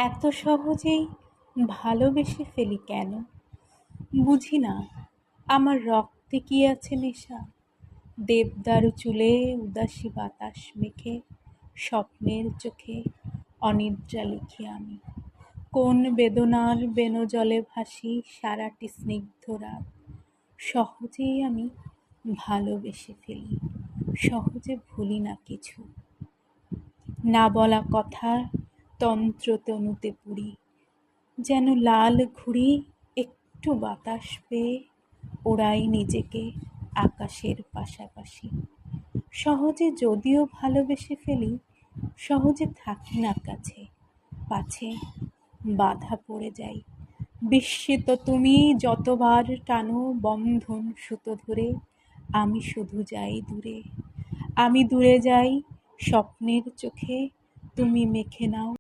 এত সহজেই ভালোবেসে ফেলি কেন বুঝি না। আমার রক্তে কি আছে নেশা, দেবদারু চুলে উদাসী বাতাস মেখে, স্বপ্নের চোখে অনিদ্রা লিখি আমি। কোন বেদনার বেনজলে ভাসি সারাটি স্নিগ্ধ রাত। সহজেই আমি ভালোবেসে ফেলি, সহজে ভুলি না কিছু। না বলা কথা তন্ত্রতনুতে পুরি, যেন লাল ঘুড়ি একটু বাতাস পেয়ে ওড়াই নিজেকে আকাশের পাশাপাশি। সহজে যদিও ভালোবেসে ফেলি, সহজে থাকি না কাছে, পাছে বাধা পড়ে যাই। বিস্মিত তুমি যতবার টানো বন্ধন সুতো ধরে, আমি শুধু যাই দূরে। আমি দূরে যাই স্বপ্নের চোখে, তুমি মেখে নাও